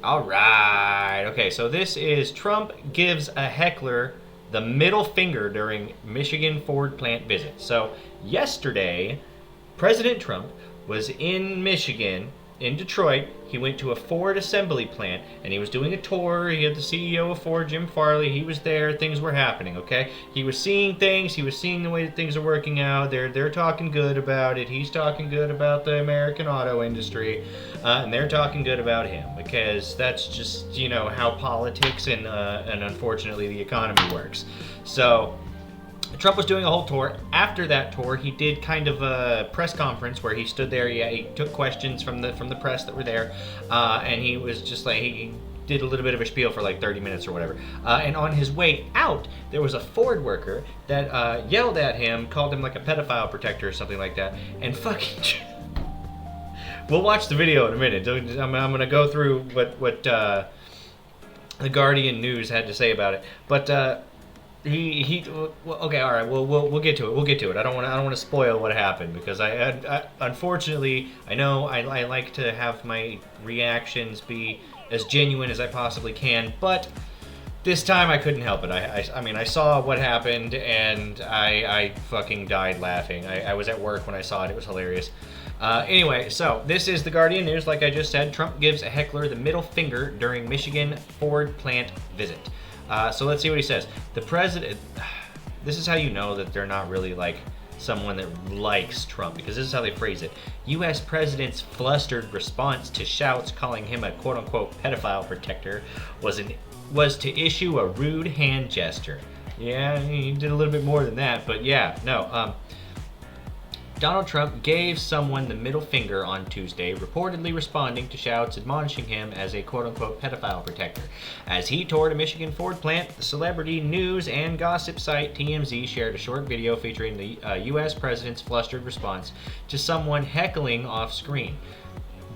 All right. Okay, so this is Trump gives a heckler the middle finger during Michigan Ford plant visit. So, yesterday, President Trump was in Michigan, in Detroit. He went to a Ford assembly plant and he was doing a tour. He had the CEO of Ford, Jim Farley. He was there. Things were happening, okay? He was seeing things. He was seeing the way that things are working out. They're talking good about it. He's talking good about the American auto industry. And they're talking good about him because that's just, how politics and unfortunately the economy works. So, Trump was doing a whole tour. After that tour, he did kind of a press conference where he stood there. Yeah, he took questions from the press that were there, and he was just like he did a little bit of a spiel for like 30 minutes or whatever. And on his way out, there was a Ford worker that yelled at him, called him like a pedophile protector or something like that, and fucking. We'll watch the video in a minute. I'm gonna go through what the Guardian News had to say about it, but. Okay, all right. We'll get to it. We'll get to it. I don't want to spoil what happened because I unfortunately I know I like to have my reactions be as genuine as I possibly can, but this time I couldn't help it. I mean I saw what happened and I fucking died laughing. I was at work when I saw it. It was hilarious. Anyway, so this is the Guardian News. Like I just said, Trump gives a heckler the middle finger during Michigan Ford plant visit. So let's see what he says. The president. This is how you know that they're not really like someone that likes Trump, because this is how they phrase it. U.S. president's flustered response to shouts calling him a quote-unquote pedophile protector was to issue a rude hand gesture. Yeah, he did a little bit more than that, but yeah, no. Donald Trump gave someone the middle finger on Tuesday, reportedly responding to shouts admonishing him as a quote-unquote pedophile protector. As he toured a Michigan Ford plant, the celebrity news and gossip site TMZ shared a short video featuring the U.S. president's flustered response to someone heckling off-screen,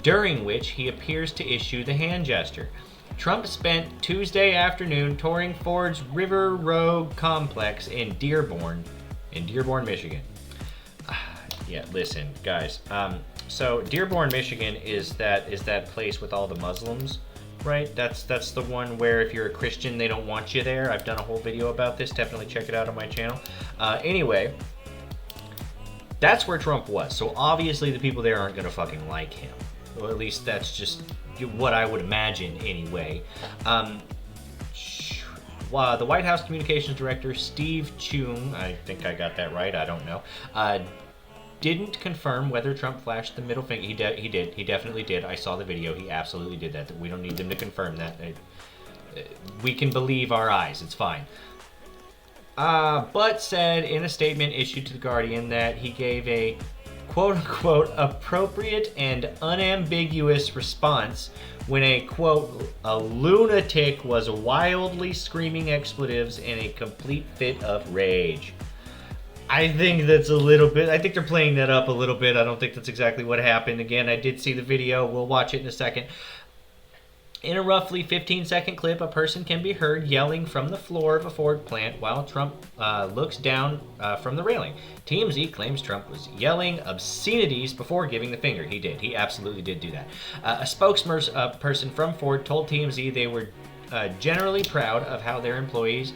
during which he appears to issue the hand gesture. Trump spent Tuesday afternoon touring Ford's River Road complex in Dearborn, Michigan. Yeah, listen, guys. So Dearborn, Michigan is that place with all the Muslims, right? That's the one where if you're a Christian, they don't want you there. I've done a whole video about this. Definitely check it out on my channel. Anyway, that's where Trump was. So obviously the people there aren't gonna fucking like him. Well, at least that's just what I would imagine anyway. The White House Communications Director Steve Chung, I think I got that right. I don't know. Didn't confirm whether Trump flashed the middle finger. He did. He definitely did. I saw the video. He absolutely did that. We don't need them to confirm that. We can believe our eyes. It's fine. But said in a statement issued to The Guardian that he gave a quote-unquote appropriate and unambiguous response when a quote a lunatic was wildly screaming expletives in a complete fit of rage. I think that's a little bit. I think they're playing that up a little bit. I don't think that's exactly what happened. Again, I did see the video. We'll watch it in a second. In a roughly 15-second clip, a person can be heard yelling from the floor of a Ford plant while Trump looks down from the railing. TMZ claims Trump was yelling obscenities before giving the finger. He did. He absolutely did do that. A spokesperson from Ford told TMZ they were generally proud of how their employees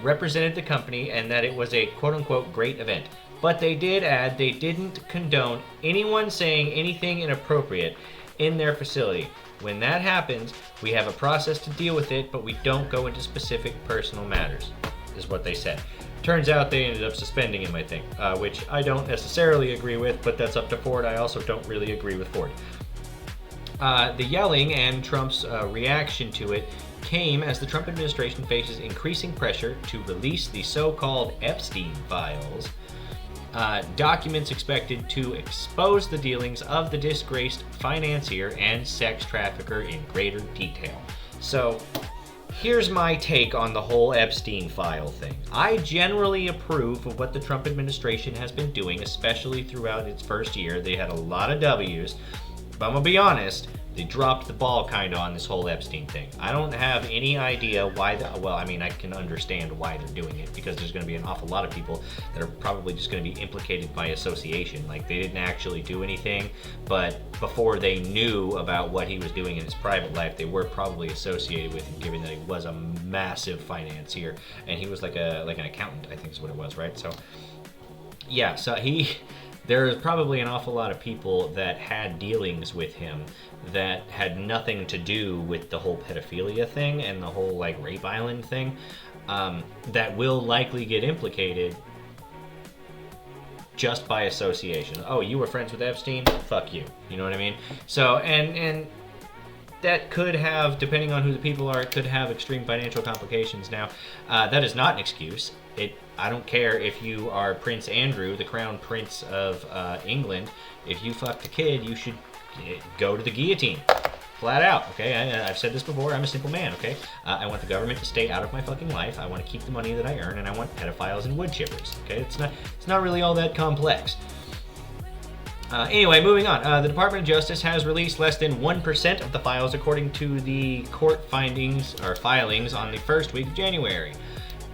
represented the company and that it was a quote-unquote great event. But they did add they didn't condone anyone saying anything inappropriate in their facility. When that happens, we have a process to deal with it, but we don't go into specific personal matters, is what they said. Turns out they ended up suspending him, I think, which I don't necessarily agree with, but that's up to Ford. I also don't really agree with Ford. The yelling and Trump's reaction to it came as the Trump administration faces increasing pressure to release the so-called Epstein files, documents expected to expose the dealings of the disgraced financier and sex trafficker in greater detail. So, here's my take on the whole Epstein file thing. I generally approve of what the Trump administration has been doing, especially throughout its first year. They had a lot of W's, but I'm gonna be honest, They dropped the ball kind of on this whole Epstein thing. I don't have any idea why. Well, I mean, I can understand why they're doing it, because there's going to be an awful lot of people that are probably just going to be implicated by association. Like, they didn't actually do anything, but before they knew about what he was doing in his private life, they were probably associated with him, given that he was a massive financier, and he was like an accountant, I think is what it was, right? So yeah, so there's probably an awful lot of people that had dealings with him that had nothing to do with the whole pedophilia thing and the whole like rape island thing, that will likely get implicated just by association. Oh, you were friends with Epstein? Fuck you. You know what I mean? So, and that could have, depending on who the people are, it could have extreme financial complications. Now, that is not an excuse. I don't care if you are Prince Andrew, the Crown Prince of England. If you fucked a kid, you should go to the guillotine. Flat out, okay? I've said this before. I'm a simple man, okay? I want the government to stay out of my fucking life. I want to keep the money that I earn, and I want pedophiles and wood chippers, okay? It's not really all that complex. Anyway, moving on. The Department of Justice has released less than 1% of the files according to the court findings or filings on the first week of January,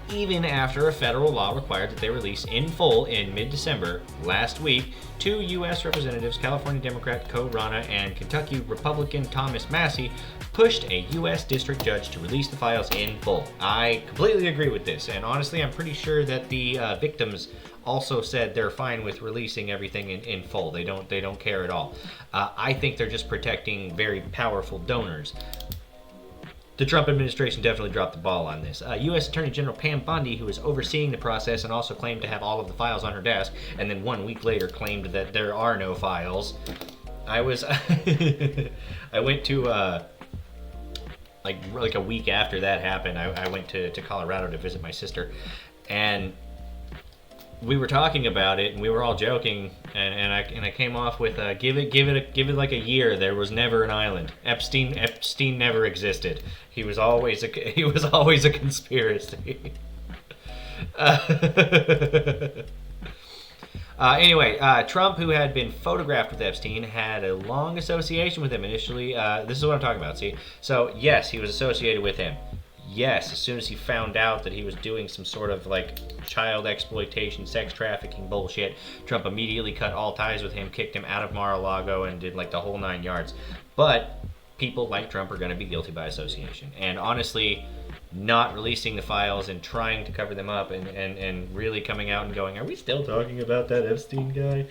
even after a federal law required that they release in full in mid-December. Last week, 2 U.S. representatives, California Democrat Ko Rana and Kentucky Republican Thomas Massie, pushed a U.S. district judge to release the files in full. I completely agree with this, and honestly, I'm pretty sure that the victims also said they're fine with releasing everything in full. They don't care at all. I think they're just protecting very powerful donors. The Trump administration definitely dropped the ball on this. U.S. Attorney General Pam Bondi, who is overseeing the process and also claimed to have all of the files on her desk, and then 1 week later claimed that there are no files. I went to like a week after that happened. I went to Colorado to visit my sister, and we were talking about it, and we were all joking, and I came off with give it like a year. There was never an island. Epstein never existed. He was always a conspiracy. Anyway, Trump, who had been photographed with Epstein, had a long association with him initially. This is what I'm talking about. See, so yes, he was associated with him. Yes, as soon as he found out that he was doing some sort of like child exploitation, sex trafficking bullshit, Trump immediately cut all ties with him, kicked him out of Mar-a-Lago, and did like the whole 9 yards. But people like Trump are going to be guilty by association. And honestly, not releasing the files and trying to cover them up and really coming out and going, are we still talking about that Epstein guy?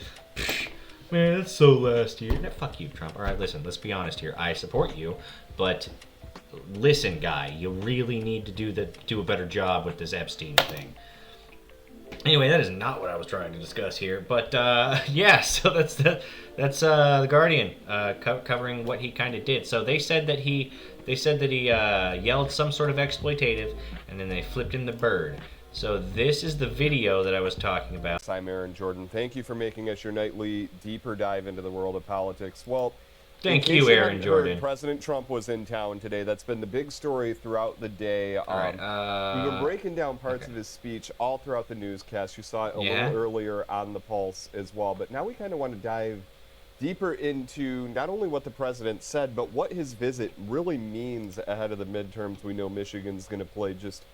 Man, that's so last year. No, fuck you, Trump. All right, listen, let's be honest here. I support you, but listen, guy, you really need to do a better job with this Epstein thing. Anyway, that is not what I was trying to discuss here, but yeah, so that's the Guardian covering what he kind of did. So they said that he yelled some sort of exploitative, and then they flipped him the bird. So this is the video that I was talking about. I'm Aaron Jordan. Thank you for making us your nightly deeper dive into the world of politics. Well, thank you, Aaron Jordan. President Trump was in town today. That's been the big story throughout the day. All right, we've been breaking down parts of his speech all throughout the newscast. You saw it a little earlier on the Pulse as well. But now we kind of want to dive deeper into not only what the president said, but what his visit really means ahead of the midterms. We know Michigan's going to play just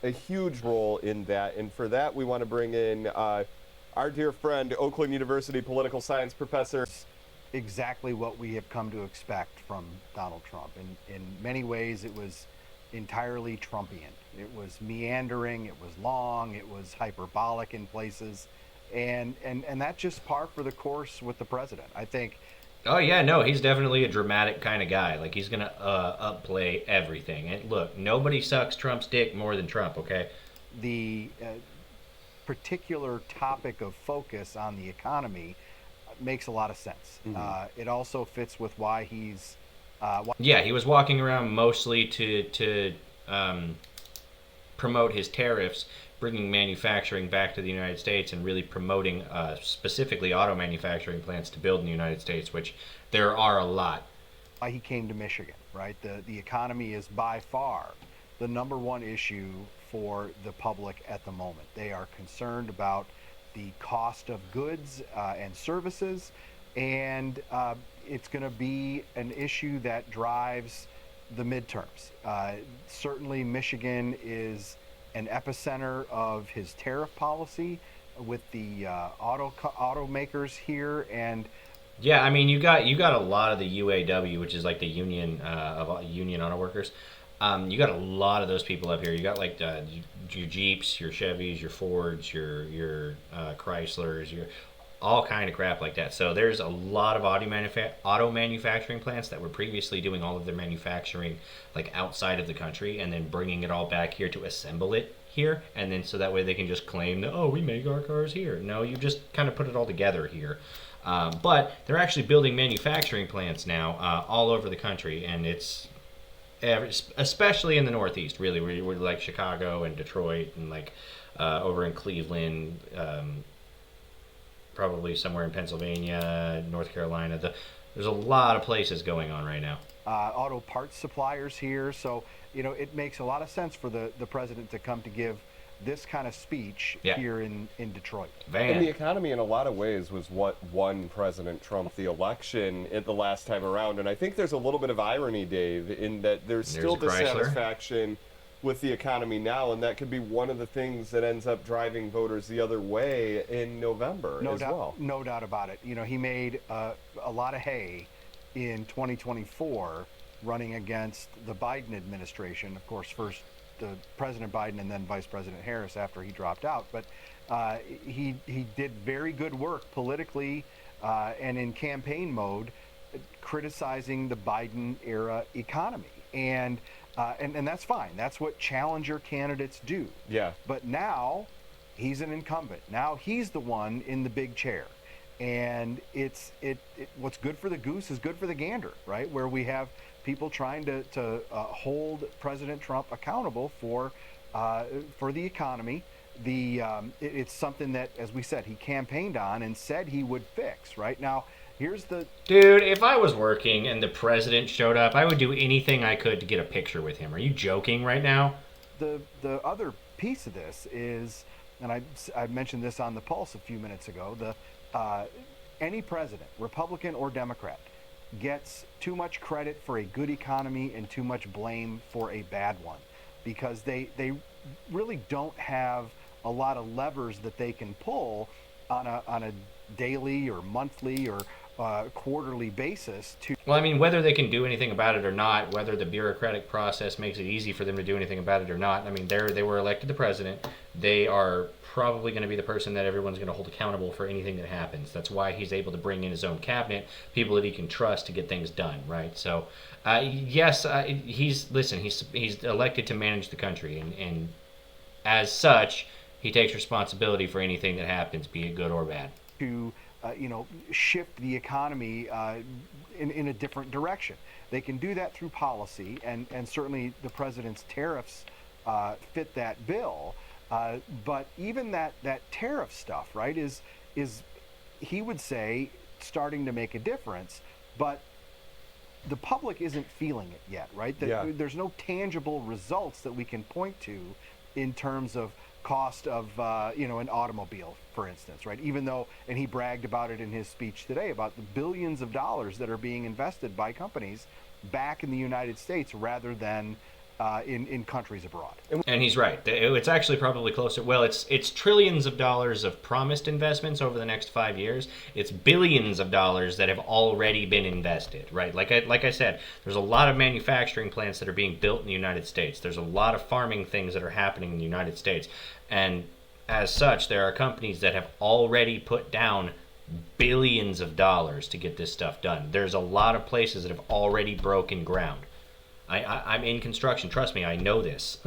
a huge role in that. And for that, we want to bring in our dear friend, Oakland University political science professor. Exactly what we have come to expect from Donald Trump. In many ways, it was entirely Trumpian. It was meandering, it was long, it was hyperbolic in places, and that's just par for the course with the president, I think. Oh yeah, no, he's definitely a dramatic kind of guy. Like, he's gonna upplay everything. And look, nobody sucks Trump's dick more than Trump, okay? The particular topic of focus on the economy makes a lot of sense. It also fits with why he's yeah, he was walking around mostly to promote his tariffs, bringing manufacturing back to the United States, and really promoting specifically auto manufacturing plants to build in the United States, which there are a lot. Why he came to Michigan, right? The economy is by far the number one issue for the public at the moment. They are concerned about the cost of goods and services, and it's going to be an issue that drives the midterms. Certainly, Michigan is an epicenter of his tariff policy with the automakers here, and yeah, I mean, you got a lot of the UAW, which is like the union of union auto workers. You got a lot of those people up here. You got like your Jeeps, your Chevys, your Fords, your Chryslers, your all kind of crap like that. So there's a lot of auto manufacturing plants that were previously doing all of their manufacturing like outside of the country and then bringing it all back here to assemble it here, and then so that way they can just claim that, oh, we make our cars here. No, you just kind of put it all together here. But they're actually building manufacturing plants now all over the country, and it's especially in the Northeast, really, where like Chicago and Detroit and like over in Cleveland, probably somewhere in Pennsylvania, North Carolina. There's a lot of places going on right now. Auto parts suppliers here, so it makes a lot of sense for the president to come to give this kind of speech here in Detroit. And the economy in a lot of ways was what won President Trump the election at the last time around. And I think there's a little bit of irony, Dave, in that there's still dissatisfaction with the economy now, and that could be one of the things that ends up driving voters the other way in November well. No doubt about it. He made a lot of hay in 2024 running against the Biden administration. Of course, first the President Biden and then Vice President Harris after he dropped out. But he did very good work politically and in campaign mode, criticizing the Biden era economy. And that's fine. That's what challenger candidates do. Yeah. But now he's an incumbent. Now he's the one in the big chair. And what's good for the goose is good for the gander, right? Where we have people trying to hold President Trump accountable for the economy. It's something that, as we said, he campaigned on and said he would fix. Right now, here's the dude. If I was working and the president showed up, I would do anything I could to get a picture with him. Are you joking right now? The other piece of this is, and I mentioned this on the Pulse a few minutes ago. Any president, Republican or Democrat, gets too much credit for a good economy and too much blame for a bad one, because they really don't have a lot of levers that they can pull on a daily or monthly or quarterly basis to. Well, I mean, whether they can do anything about it or not, whether the bureaucratic process makes it easy for them to do anything about it or not, I mean, they were elected the president. They are probably going to be the person that everyone's going to hold accountable for anything that happens. That's why he's able to bring in his own cabinet, people that he can trust to get things done, right? So, yes, he's elected to manage the country, and as such, he takes responsibility for anything that happens, be it good or bad. To shift the economy in a different direction. They can do that through policy, and certainly the president's tariffs fit that bill. But even that tariff stuff, right, is he would say starting to make a difference, but the public isn't feeling it yet, right? There's no tangible results that we can point to in terms of cost of an automobile, for instance, right? Even though, and he bragged about it in his speech today, about the billions of dollars that are being invested by companies back in the United States rather than in countries abroad. And he's right. It's actually probably closer. Well, it's trillions of dollars of promised investments over the next 5 years. It's billions of dollars that have already been invested, right? Like I said, there's a lot of manufacturing plants that are being built in the United States. There's a lot of farming things that are happening in the United States. And as such, there are companies that have already put down billions of dollars to get this stuff done. There's a lot of places that have already broken ground. I'm in construction. Trust me, I know this.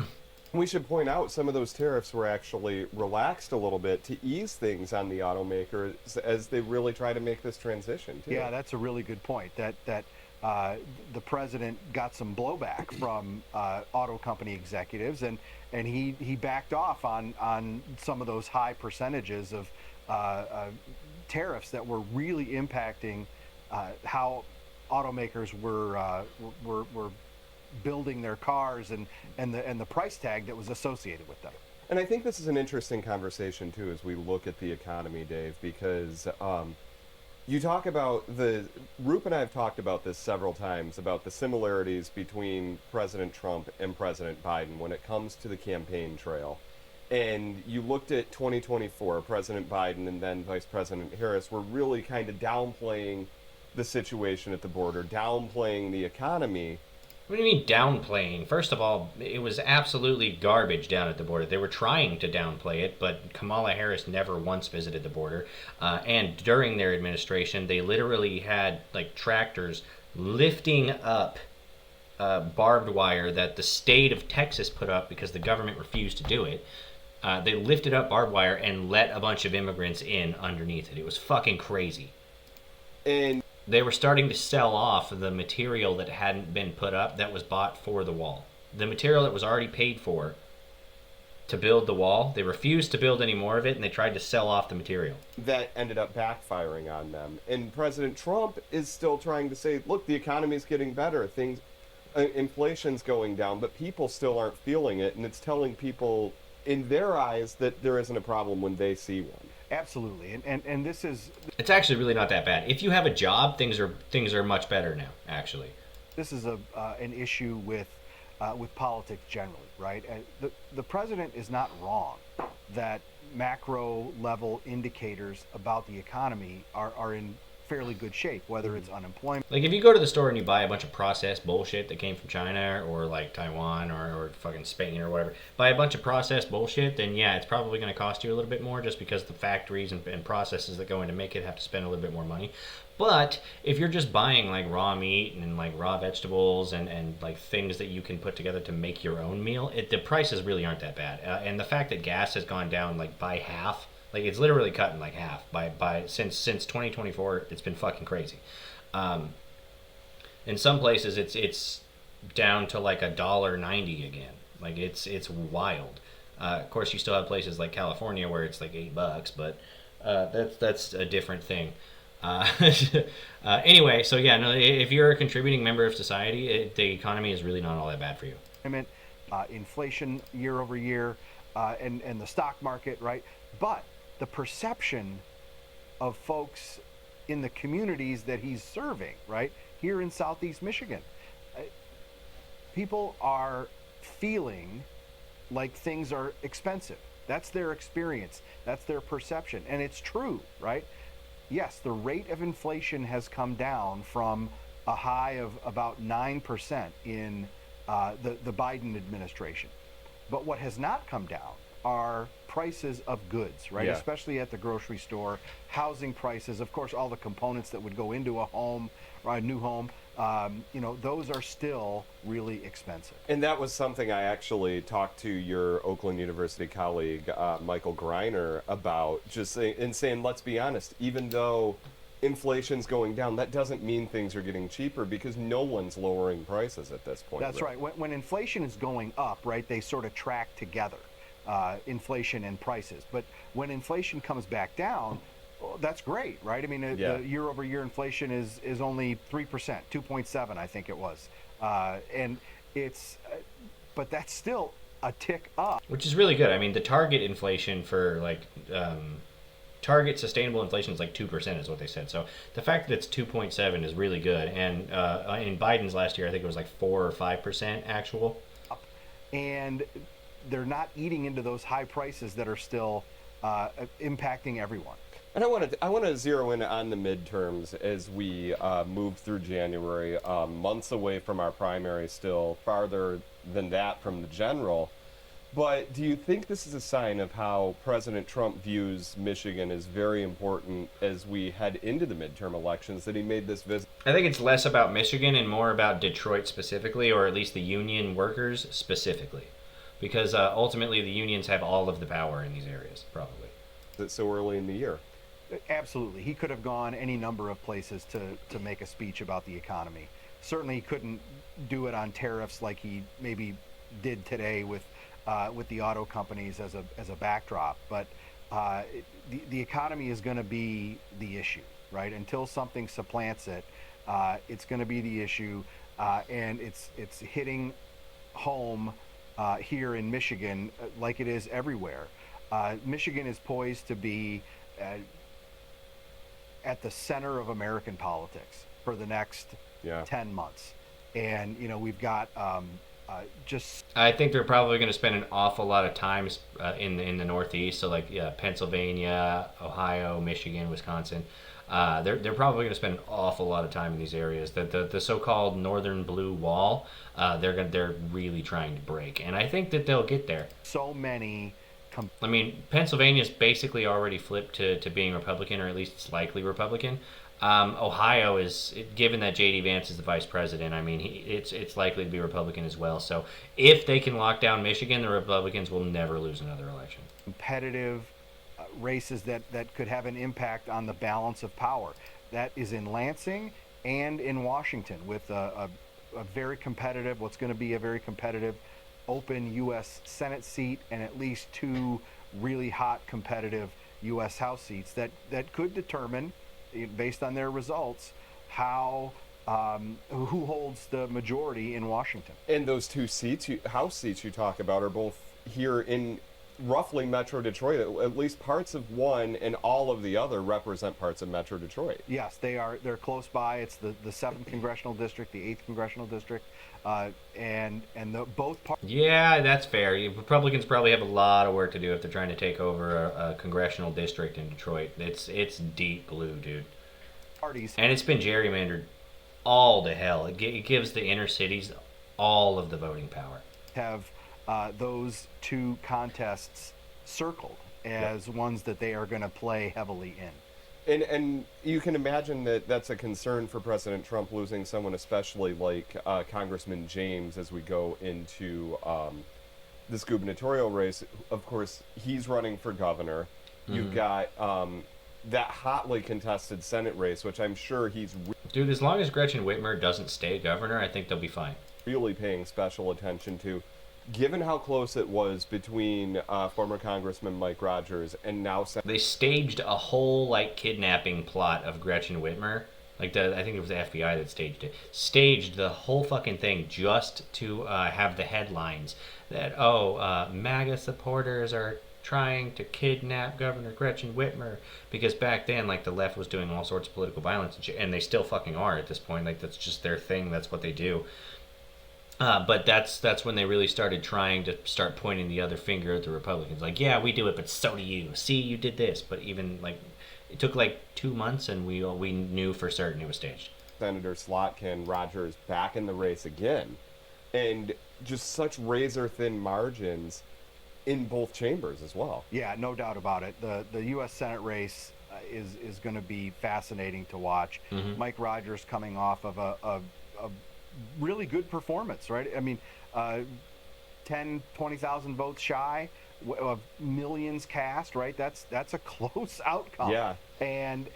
We should point out some of those tariffs were actually relaxed a little bit to ease things on the automakers as they really try to make this transition, too. Yeah, that's a really good point. That the president got some blowback from auto company executives, and he backed off on some of those high percentages of tariffs that were really impacting how automakers were building their cars and the price tag that was associated with them. And I think this is an interesting conversation too as we look at the economy, Dave, because You talk about Roop and I have talked about this several times about the similarities between President Trump and President Biden when it comes to the campaign trail. And you looked at 2024, President Biden and then Vice President Harris were really kind of downplaying the situation at the border, downplaying the economy. What do you mean downplaying? First of all, it was absolutely garbage down at the border. They were trying to downplay it, but Kamala Harris never once visited the border. And during their administration, they literally had like tractors lifting up barbed wire that the state of Texas put up because the government refused to do it. They lifted up barbed wire and let a bunch of immigrants in underneath it. It was fucking crazy. And they were starting to sell off the material that hadn't been put up that was bought for the wall. The material that was already paid for to build the wall, they refused to build any more of it, and they tried to sell off the material. That ended up backfiring on them. And President Trump is still trying to say, look, the economy's getting better, inflation's going down, but people still aren't feeling it, and it's telling people in their eyes that there isn't a problem when they see one. Absolutely, and this is... It's actually really not that bad. If you have a job, things are much better now, actually. This is an issue with politics generally, right? The president is not wrong that macro level indicators about the economy are in fairly good shape, whether it's unemployment. Like if you go to the store and you buy a bunch of processed bullshit that came from China or like Taiwan or fucking Spain or whatever, buy a bunch of processed bullshit, then yeah, it's probably going to cost you a little bit more just because the factories and processes that go in to make it have to spend a little bit more money. But if you're just buying like raw meat and like raw vegetables and like things that you can put together to make your own meal, the prices really aren't that bad. And the fact that gas has gone down like by half, like it's literally cut in like half by since 2024. It's been fucking crazy. In some places it's down to like $1.90 again. Like it's wild. Of course, you still have places like California where it's like $8, but that's a different thing. Anyway, so yeah, no. If you're a contributing member of society, the economy is really not all that bad for you. Inflation year over year, and the stock market, right? But the perception of folks in the communities that he's serving, right, here in Southeast Michigan, people are feeling like things are expensive. That's their experience. That's their perception. And it's true, right? Yes, the rate of inflation has come down from a high of about 9% in the Biden administration. But what has not come down are prices of goods, right? Yeah. Especially at the grocery store, housing prices, of course, all the components that would go into a home, or a new home, those are still really expensive. And that was something I actually talked to your Oakland University colleague, Michael Greiner, about, saying, let's be honest, even though inflation's going down, that doesn't mean things are getting cheaper because no one's lowering prices at this point. That's right. When inflation is going up, right, they sort of track together. Inflation and prices. But when inflation comes back down, well, that's great, right? I mean, the year-over-year inflation is only 3%, 2.7, I think it was, and it's, but that's still a tick up, which is really good. I mean, the target inflation for like target sustainable inflation is like 2%, is what they said. So the fact that it's 2.7 is really good. And in Biden's last year, I think it was like 4 or 5% actual. And they're not eating into those high prices that are still impacting everyone. And I want to zero in on the midterms as we move through January, months away from our primary, still farther than that from the general. But do you think this is a sign of how President Trump views Michigan as very important as we head into the midterm elections, that he made this visit? I think it's less about Michigan and more about Detroit specifically, or at least the union workers specifically. Because ultimately the unions have all of the power in these areas, probably. It's so early in the year. Absolutely. He could have gone any number of places to make a speech about the economy. Certainly he couldn't do it on tariffs like he maybe did today with the auto companies as a backdrop. But the economy is going to be the issue, right? Until something supplants it, it's going to be the issue, and it's hitting home here in Michigan like it is everywhere. Michigan is poised to be at the center of American politics for the next 10 months. And, we've got just... I think they're probably going to spend an awful lot of time in the Northeast. So like Pennsylvania, Ohio, Michigan, Wisconsin. They're probably going to spend an awful lot of time in these areas. The so-called Northern Blue Wall, they're really trying to break. And I think that they'll get there. So many... I mean, Pennsylvania's basically already flipped to being Republican, or at least it's likely Republican. Ohio is, given that J.D. Vance is the vice president, I mean, it's likely to be Republican as well. So if they can lock down Michigan, the Republicans will never lose another election. Competitive races that could have an impact on the balance of power. That is in Lansing and in Washington, with a very competitive, what's going to be a very competitive open U.S. Senate seat, and at least 2 really hot competitive U.S. House seats that could determine, based on their results, how who holds the majority in Washington. And those 2 seats, House seats you talk about, are both here in roughly Metro Detroit. At least parts of one and all of the other represent parts of Metro Detroit. Yes, they are. They're close by. It's the 7th congressional district, the 8th congressional district, and both parts. Yeah, that's fair. Republicans probably have a lot of work to do if they're trying to take over a congressional district in Detroit. It's deep blue, dude. Parties. And it's been gerrymandered all to hell. It gives the inner cities all of the voting power. Have those 2 contests circled as ones that they are going to play heavily in. And you can imagine that that's a concern for President Trump, losing someone especially like Congressman James as we go into this gubernatorial race. Of course, he's running for governor. Mm-hmm. You've got that hotly contested Senate race, which I'm sure he's... Dude, as long as Gretchen Whitmer doesn't stay governor, I think they'll be fine. Really paying special attention to. Given how close it was between former Congressman Mike Rogers and now... They staged a whole, kidnapping plot of Gretchen Whitmer. I think it was the FBI that staged it. Staged the whole fucking thing just to have the headlines that, MAGA supporters are trying to kidnap Governor Gretchen Whitmer. Because back then, the left was doing all sorts of political violence, and they still fucking are at this point. That's just their thing. That's what they do. But that's when they really started trying to start pointing the other finger at the Republicans. Yeah, we do it, but so do you. See, you did this. But even, it took 2 months, and we knew for certain it was staged. Senator Slotkin, Rogers back in the race again. And just such razor-thin margins in both chambers as well. Yeah, no doubt about it. The U.S. Senate race is going to be fascinating to watch. Mm-hmm. Mike Rogers coming off of a really good performance, right? I mean, 20,000 votes shy of millions cast, right? That's a close outcome. Yeah. And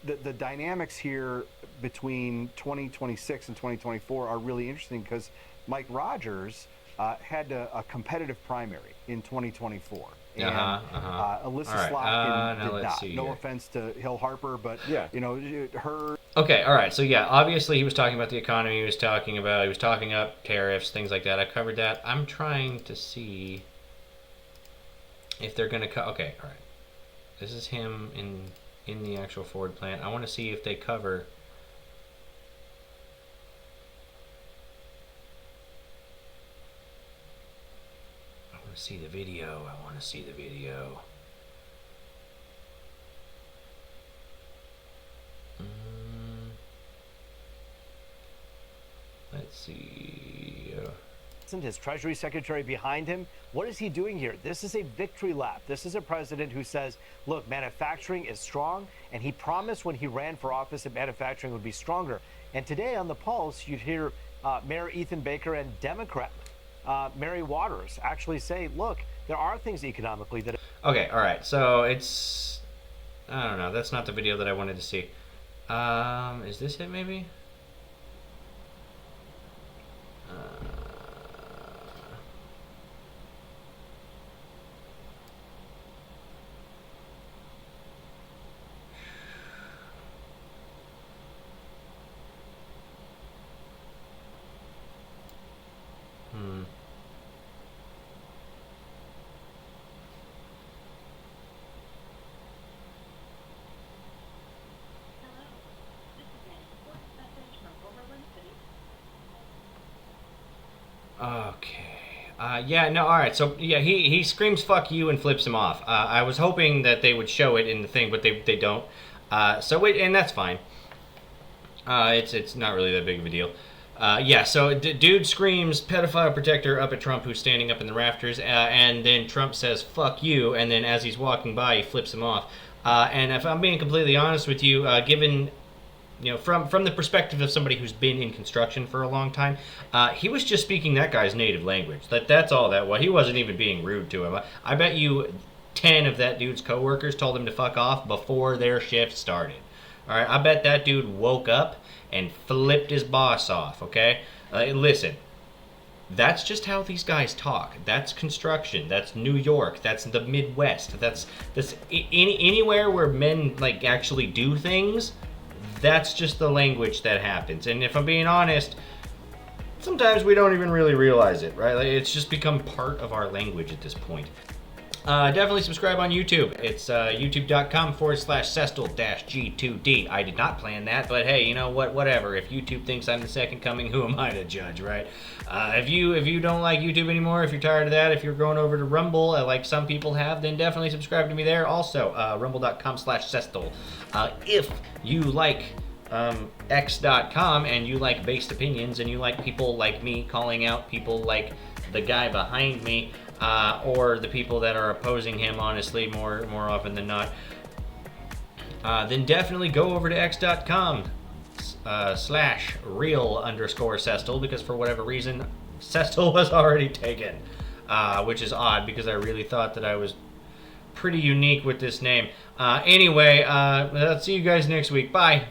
the dynamics here between 2026 and 2024 are really interesting because Mike Rogers had a competitive primary in 2024. And Alyssa Slotkin did not. No offense to Hill Harper, but her. Okay, all right. So yeah, obviously he was talking about the economy. He was talking up tariffs, things like that. I covered that. I'm trying to see if they're going to okay, all right. This is him in the actual Ford plant. I want to see if they cover. See the video. I want to see the video. Let's see. His Treasury Secretary behind him. What is he doing here? This is a victory lap. This is a president who says, look, manufacturing is strong, and he promised when he ran for office that manufacturing would be stronger. And today on the Pulse, you'd hear Mayor Ethan Baker and Democrat Mary Waters actually say, look, there are things economically that... Okay, all right. So it's... I don't know. That's not the video that I wanted to see. Is this it, maybe? Okay. Yeah, no, all right. So, yeah, he screams "fuck you" and flips him off. I was hoping that they would show it in the thing, but they don't. And that's fine. It's not really that big of a deal. Yeah, so dude screams pedophile protector up at Trump, who's standing up in the rafters, and then Trump says "fuck you," and then as he's walking by, he flips him off. And if I'm being completely honest with you, given from the perspective of somebody who's been in construction for a long time, he was just speaking that guy's native language. That's all that was. He wasn't even being rude to him. I bet you 10 of that dude's coworkers told him to fuck off before their shift started. All right, I bet that dude woke up and flipped his boss off. Okay, listen. That's just how these guys talk. That's construction. That's New York. That's the Midwest. That's anywhere where men actually do things. That's just the language that happens. And if I'm being honest, sometimes we don't even really realize it, right? It's just become part of our language at this point. Definitely subscribe on YouTube. It's youtube.com/Sestel-G2D. I did not plan that, but hey, you know what? Whatever. If YouTube thinks I'm the second coming, who am I to judge, right? If you don't like YouTube anymore, if you're tired of that, if you're going over to Rumble, like some people have, then definitely subscribe to me there. Also, rumble.com/Sestel. If you like X.com and you like based opinions and you like people like me calling out people like the guy behind me, or the people that are opposing him, honestly, more often than not, then definitely go over to X.com /real_Sestel, because for whatever reason, Sestel was already taken, which is odd because I really thought that I was pretty unique with this name. Anyway, let's see you guys next week. Bye.